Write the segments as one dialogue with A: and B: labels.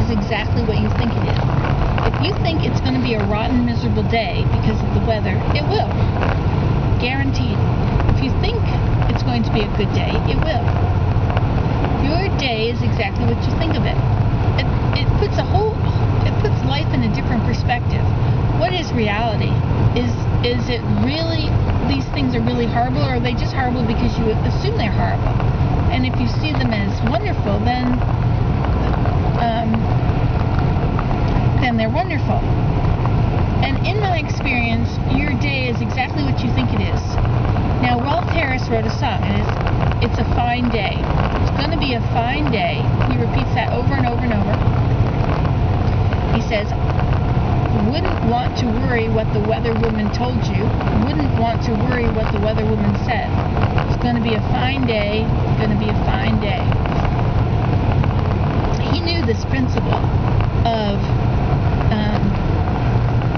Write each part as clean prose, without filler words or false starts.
A: is exactly what you think it is. If you think it's going to be a rotten, miserable day because of the weather, it will. Guaranteed. If you think it's going to be a good day, it will. Your day is exactly what you think of it. It puts life in a different perspective. What is reality? Is it really, these things are really horrible, or are they just horrible because you assume they're horrible? And if you see them as wonderful, then they're wonderful. And in my experience, your day is exactly what you think it is. Now, Rolf Harris wrote a song, and it's a fine day. It's going to be a fine day. He repeats that over and over and over. He says, wouldn't want to worry what the weather woman told you. Wouldn't want to worry what the weather woman said. It's going to be a fine day. It's going to be a fine day. He knew this principle of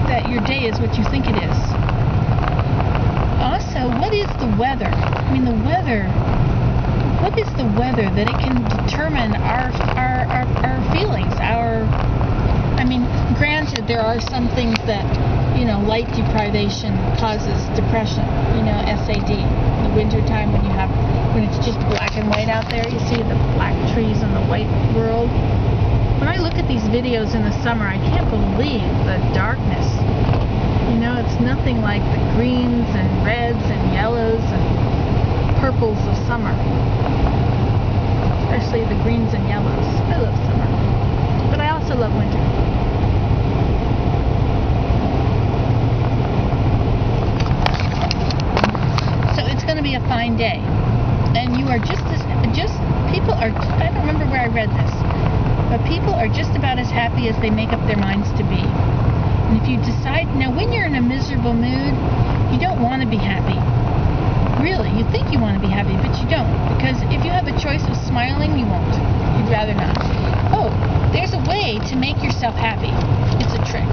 A: that your day is what you think it is. Also, what is the weather? I mean, the weather. What is the weather that it can determine our feelings? Granted, there are some things that, light deprivation causes depression. SAD. In the winter time when it's just black and white out there, you see the black trees and the white world. When I look at these videos in the summer, I can't believe the darkness. It's nothing like the greens and reds and yellows and purples of summer. Especially the greens and yellows. I love summer. But I also love winter. So it's going to be a fine day. And you are people are, I don't remember where I read this, but people are just about as happy as they make up their minds to be. And if you decide, now when you're in a miserable mood, you don't want to be happy. Really, you think you want to be happy, but you don't. Because if you have a choice of smiling, you won't. You'd rather not. Oh, there's a way to make yourself happy. It's a trick.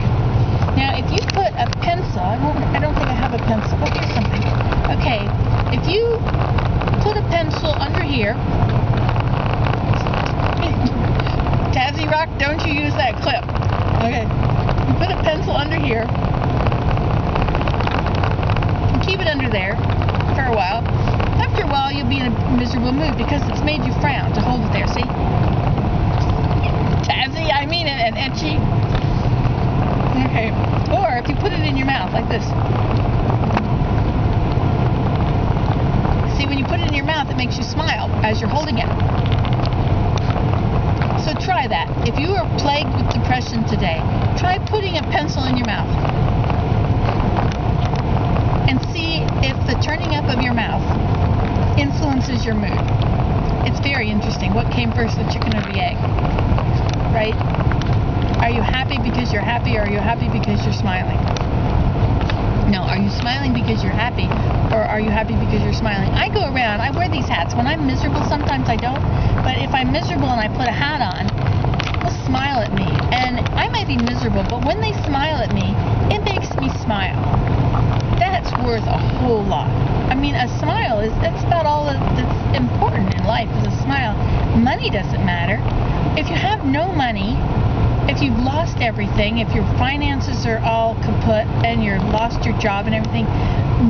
A: Now, if you put a pencil, I don't think I have a pencil. Oh, here's something. Okay, if you put a pencil under here, Tazzy Rock, don't you use that clip. Okay. You put a pencil under here, and keep it under there for a while. After a while, you'll be in a miserable mood because it's made you frown to hold it there, see? Tazzy, I mean it, and etchy. Okay. Or if you put it in your mouth, like this. See, when you put it in your mouth, it makes you smile as you're holding it. So try that. If you are plagued with depression today, try putting a pencil in your mouth. And see if the turning up of your mouth influences your mood. It's very interesting. What came first, the chicken or the egg? Right? Are you happy because you're happy, or are you happy because you're smiling? No, are you smiling because you're happy, or are you happy because you're smiling? I go around, I wear these hats. When I'm miserable, sometimes I don't, but if I'm miserable and I put a hat on, people smile at me, and I might be miserable, but when they smile at me, it makes me smile. That's worth a whole lot. I mean, a smile that's about all that's important in life, is a smile. Money doesn't matter. If you have no money, if you've lost everything, if your finances are all kaput and you've lost your job and everything,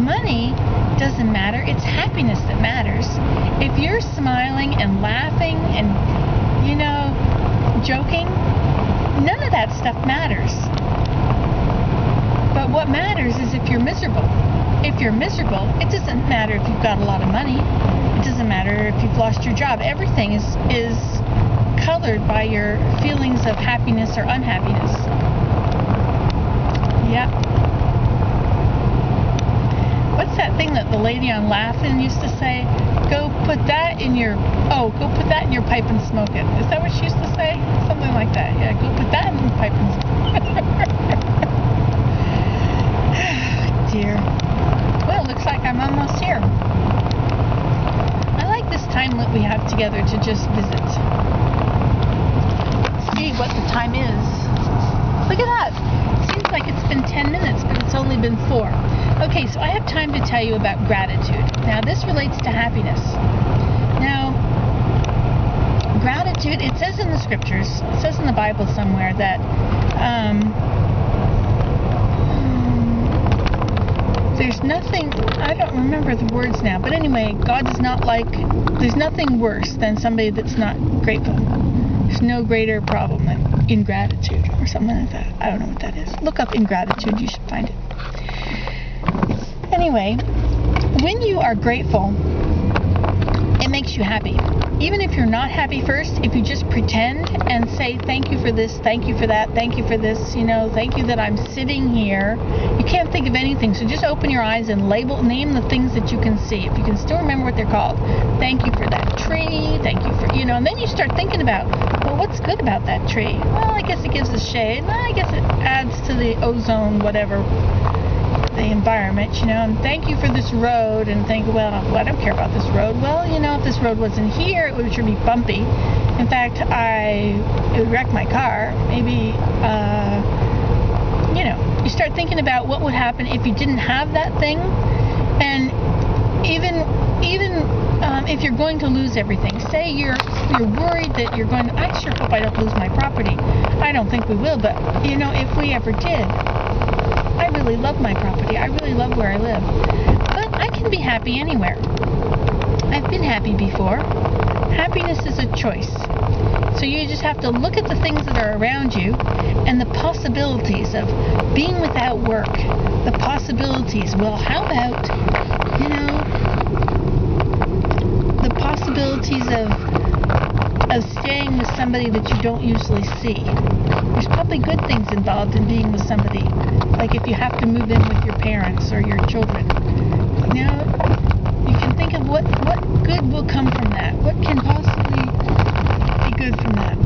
A: money doesn't matter. It's happiness that matters. If you're smiling and laughing and, joking, none of that stuff matters. But what matters is if you're miserable. If you're miserable, it doesn't matter if you've got a lot of money. It doesn't matter if you've lost your job. Everything is colored by your feelings of happiness or unhappiness. Yep. What's that thing that the lady on Laugh-In used to say? Go put that in your pipe and smoke it. Is that what she used to say? Something like that. Yeah, go put that in the pipe and smoke it. Dear. Well, looks like I'm almost here. I like this time that we have together to just visit. See what the time is. Look at that. Seems like it's been 10 minutes, but it's only been 4. Okay, so I have time to tell you about gratitude. Now, this relates to happiness. Now, gratitude, it says in the scriptures, it says in the Bible somewhere that there's nothing, I don't remember the words now, but anyway, God does not like, there's nothing worse than somebody that's not grateful. There's no greater problem than ingratitude or something like that. I don't know what that is. Look up ingratitude, you should find it. Anyway, when you are grateful, it makes you happy. Even if you're not happy first, if you just pretend and say thank you for this, thank you for that, thank you for this, thank you that I'm sitting here. You can't think of anything, so just open your eyes and name the things that you can see. If you can still remember what they're called. Thank you for that tree, thank you for, and then you start thinking about, well, what's good about that tree? Well, I guess it gives us shade. Well, I guess it adds to the ozone, whatever, the environment, and thank you for this road, and think, well, I don't care about this road. Well, if this road wasn't here, it would sure be bumpy. In fact, it would wreck my car. Maybe, you start thinking about what would happen if you didn't have that thing, and even if you're going to lose everything. Say you're worried that you're going to, I sure hope I don't lose my property. I don't think we will, but, if we ever did, I really love my property. I really love where I live. But I can be happy anywhere. I've been happy before. Happiness is a choice. So you just have to look at the things that are around you and the possibilities of being without work. The possibilities. Well, how about, the possibilities of staying with somebody that you don't usually see. There's probably good things involved in being with somebody, like if you have to move in with your parents or your children. You can think of what good will come from that. What can possibly be good from that?